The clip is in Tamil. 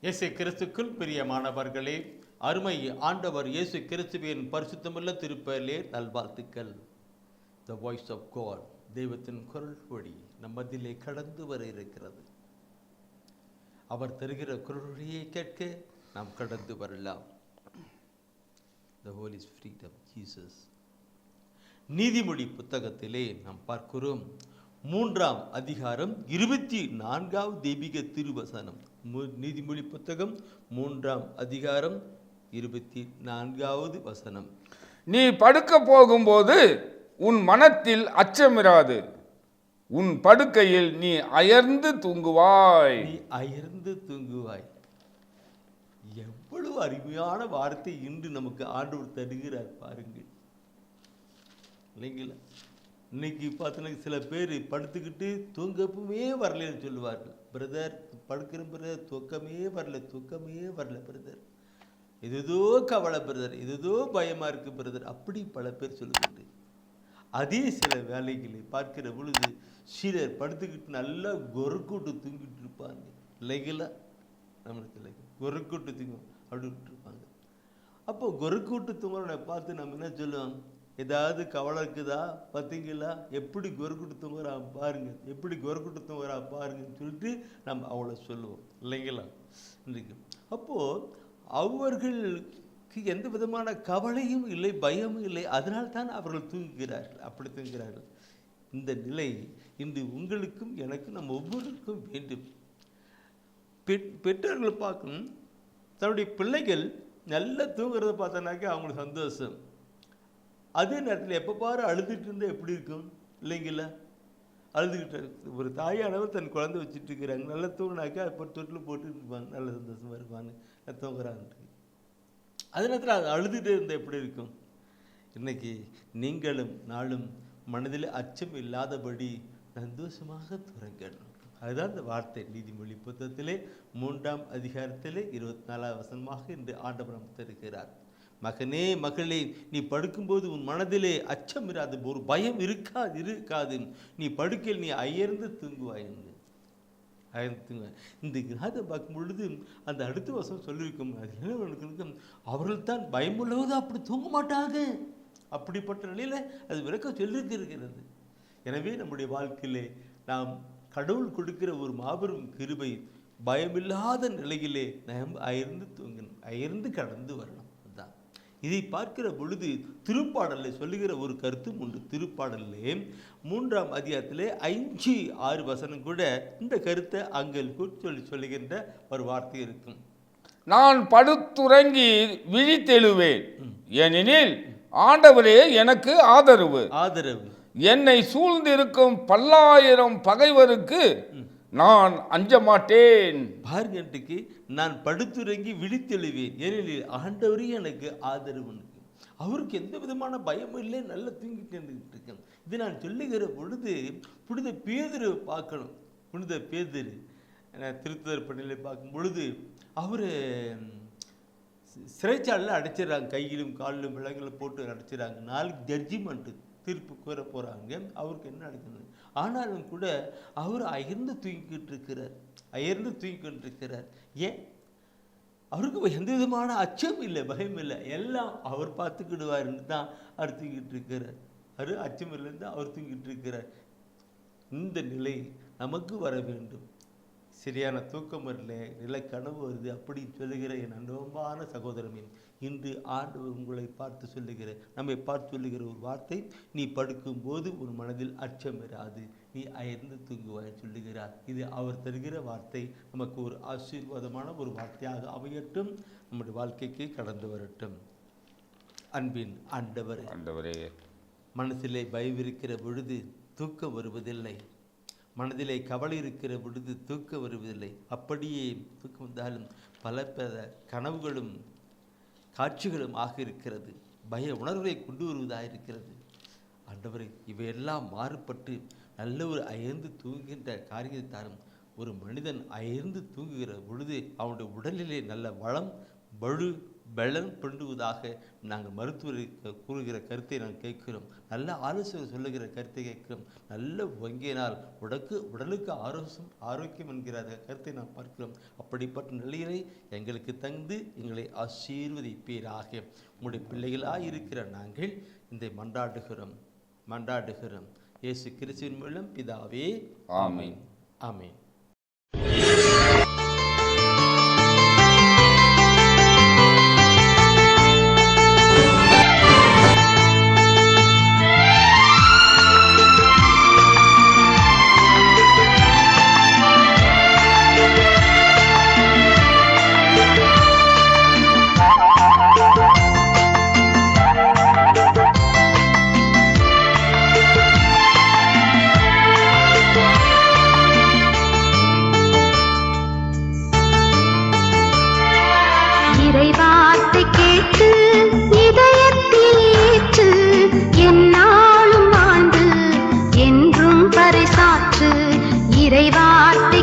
இயேசு கிறிஸ்துக்குள் பிரியமானவர்களே, அருமை ஆண்டவர் இயேசு கிறிஸ்துவின் பரிசுத்தமுள்ள திருப்பெயரிலே நல்வாழ்த்துக்கள். த வாய்ஸ் ஆஃப் காட், தெய்வத்தின் குரல் வழி நம் மத்தியிலே கடந்து வர இருக்கிறது. அவர் தருகிற குரல் வழியை கேட்க நாம் கடந்து வரலாம். த ஹோலி ஸ்பிரிட் ஆஃப் ஜீசஸ். நீதிமொழி புத்தகத்திலே நாம் பார்க்கிறோம், 3ஆம் அதிகாரம் 24வது தெய்வீக திருவசனம். நீதிமொழி புத்தகம் 3ஆம் அதிகாரம் 24வது வசனம். நீ படுக்க போகும்போது உன் மனத்தில் அச்சமிராது, உன் படுக்கையில் நீ அயர்ந்து தூங்குவாய். நீ அயர்ந்து தூங்குவாய். எவ்வளவு அருமையான வார்த்தை இன்று நமக்கு ஆண்டவர் தருகிறார் பாருங்கள், இல்லைங்களா? இன்னைக்கு பார்த்தீங்கன்னா சில பேர் படுத்துக்கிட்டு தூங்கமே வரலன்னு சொல்லுவார்கள். பிரதர் படுக்கிற பிரதர் தூக்கமே வரல பிரதர், எதோ கவலை பிரதர், எதோ பயமா இருக்கு பிரதர், அப்படி பல பேர் சொல்லுவாங்க. அதே சில வேலைகளை பார்க்கிற பொழுது சிலர் படுத்துக்கிட்டு நல்லா கொறுக்கூட்டு தூங்கிட்டு இருப்பாங்க, இல்லைங்களா? நம்மளுக்கு இல்லை, கொறுக்கூட்டு தூங்கும் அப்படி விட்டுருப்பாங்க. அப்போ கொறுக்கூட்டு தூங்குறவனை பார்த்து நம்ம என்ன சொல்லுவோம்? ஏதாவது கவலை இருக்குதா பார்த்தீங்களா, எப்படி கொறுக்குட்டு தூங்குறான் பாருங்க, எப்படி கொறுக்குட்டு தூங்குறான் பாருங்கன்னு சொல்லிட்டு நம்ம அவளை சொல்லுவோம், இல்லைங்களா? இன்றைக்கு அப்போது அவர்களுக்கு எந்த விதமான கவலையும் இல்லை, பயமும் இல்லை, அதனால் தான் அவர்கள் தூங்குகிறார்கள், அப்படி தூங்குகிறார்கள். இந்த நிலை இன்று உங்களுக்கும் எனக்கும் நம்ம ஒவ்வொருக்கும் வேண்டும். பெற்றோர்களை பார்க்கணும், தன்னுடைய பிள்ளைகள் நல்லா தூங்குறத பார்த்தோன்னாக்கா அவங்களுக்கு சந்தோஷம். அதே நேரத்தில் எப்போ பாரு அழுதுகிட்டு இருந்தால் எப்படி இருக்கும், இல்லைங்களா? அழுதுகிட்டு ஒரு தாயானவர் தன் குழந்தை வச்சுட்டு இருக்கிறாங்க, நல்லா தூங்கினாக்கா இப்போ தொட்டில் போட்டுட்டு இருப்பாங்க, நல்ல சந்தோஷமாக இருப்பாங்க, தூங்குறான்ட்டு. அதே நேரத்தில் அது அழுதுகிட்டே இருந்தால் எப்படி இருக்கும்? இன்னைக்கு நீங்களும் நாளும் மனதில் அச்சம் இல்லாதபடி சந்தோஷமாக தூங்கணும். அதுதான் இந்த வார்த்தை நீதிமொழி புத்தகத்திலே 3ஆம் அதிகாரத்திலே 24வது வசனமாக இன்று ஆண்டவர் நமக்கு தருகிறார். மகனே மகளே, நீ படுக்கும்போது உன் மனதிலே அச்சம் இராது, ஒரு பயம் இருக்காது, நீ படுக்கையில் நீ அயர்ந்து தூங்குவாய். அயர்ந்து தூங்குவாய். இந்த கிராதை பார்க்கும் பொழுது அந்த அடுத்த வசனம் சொல்லியிருக்கும், அது அவர்கள் தான் பயமுள்ளவது அப்படி தூங்க மாட்டாங்க, அப்படிப்பட்ட நிலையில் அது விளக்கம் சொல்லியிருக்கிறது. எனவே நம்முடைய வாழ்க்கையிலே நாம் கடவுள் கொடுக்கிற ஒரு மாபெரும் கிருபை, பயமில்லாத நிலையிலே நாம் அயர்ந்து தூங்கணும், அயர்ந்து கடந்து வரணும். இதை பார்க்கிற பொழுது திருப்பாடலில் சொல்லுகிற ஒரு கருத்தும் உண்டு. திருப்பாடலிலே 3ஆம் அதிகாரத்திலே 5-6 வசனம் கூட இந்த கருத்தை அங்கே சொல்லுகின்ற ஒரு வார்த்தை இருக்கும். நான் படுத்துறங்கி விழித்தெழுவேன், ஏனெனில் ஆண்டவரே எனக்கு ஆதரவு. என்னை சூழ்ந்திருக்கும் 10,000 பகைவருக்கு நான் அஞ்ச மாட்டேன். பாருங்கட்டுக்கு நான் படுத்துறங்கி விழித்தெழுவேன், ஏனெனில் ஆண்டவரே எனக்கு ஆதரவு. அவருக்கு எந்த விதமான பயமும் இல்லை, நல்லா தூங்கிட்டு இருந்துகிட்டு இருக்கேன். இது நான் சொல்லுகிற பொழுது புனித பேதுரு பார்க்கணும். புனித பேதுரு திருத்தர் பணியில் பார்க்கும் பொழுது அவர் சிறைச்சாலையில் அடைச்சிடறாங்க, கையிலும் காலிலும் விலங்குகளை போட்டு அடைச்சிடறாங்க. நாளைக்கு ஜட்ஜிமெண்ட்டு தீர்ப்பு கூற போகிறாங்க, அவருக்கு என்ன நடக்குது. ஆனாலும் கூட அவர் அயர்ந்து தூங்கிக்கிட்டு இருக்கிறார். ஏன்? அவருக்கு எந்த விதமான அச்சம் இல்லை, பயம் இல்லை, எல்லாம் அவர் பார்த்துக்கிடுவாருன்னு தான் அவர் தூங்கிட்டு இருக்கிறார். அவர் அச்சம் இல்லைன்னு தான் அவர் தூங்கிட்டு இருக்கிறார். இந்த நிலை நமக்கு வர வேண்டும். சரியான தூக்கம் வரல, நிலை கனவு வருது அப்படின்னு சொல்லுகிற என் அனுபவமான சகோதரமே, இன்று ஆண்டவர் உங்களை பார்த்து நம்மை பார்த்து சொல்லுகிற ஒரு வார்த்தை, நீ படுக்கும்போது உன் மனதில் அச்சம் இராது, நீ அயர்ந்து தூங்குவாய் சொல்லுகிறார். இது அவர் தருகிற வார்த்தை நமக்கு ஒரு ஆசீர்வாதமான ஒரு வார்த்தையாக அமையட்டும், நம்முடைய வாழ்க்கைக்கு கடந்து வரட்டும். அன்பின் ஆண்டவரே, மனசிலே பயம் இருக்கிற பொழுது தூக்கம் வருவதில்லை, மனதிலே கவலை இருக்கிற பொழுது தூக்கம் வருவதில்லை. அப்படியே தூக்கம் வந்தாலும் பல கனவுகளும் காட்சிகளும் ஆக இருக்கிறது, பய உணர்வை கொண்டு வருவதாக இருக்கிறது. ஆண்டவரே, இவையெல்லாம் மாறுபட்டு நல்ல ஒரு அயர்ந்து தூங்குகின்ற காரியத்தாரும். ஒரு மனிதன் அயர்ந்து தூங்குகிற பொழுது அவனுடைய உடலிலே நல்ல வளம், வலு, பலன் பண்ணுவதாக நாங்கள் மருத்துவர் கூறுகிற கருத்தை நாங்கள் கேட்கிறோம். நல்ல ஆலோசனை சொல்லுகிற கருத்தை கேட்கிறோம். நல்ல வங்கியினால் உடலுக்கு ஆரோக்கியம் என்கிற கருத்தை நாம் பார்க்கிறோம். அப்படிப்பட்ட நிலையிலே எங்களுக்கு தந்து எங்களை ஆசீர்வதிப்பீராக. உங்களுடைய பிள்ளைகளாக இருக்கிற நாங்கள் இந்த மன்றாடுகிறோம் இயேசு கிறிஸ்துவின் மூலம் பிதாவே, ஆமென். ஆமென். இறைவார்த்தை கேட்டு இதயத்தில் ஏற்று எந்நாளும் வாழ்ந்து என்றும் பறைசாற்று. இறைவார்த்தை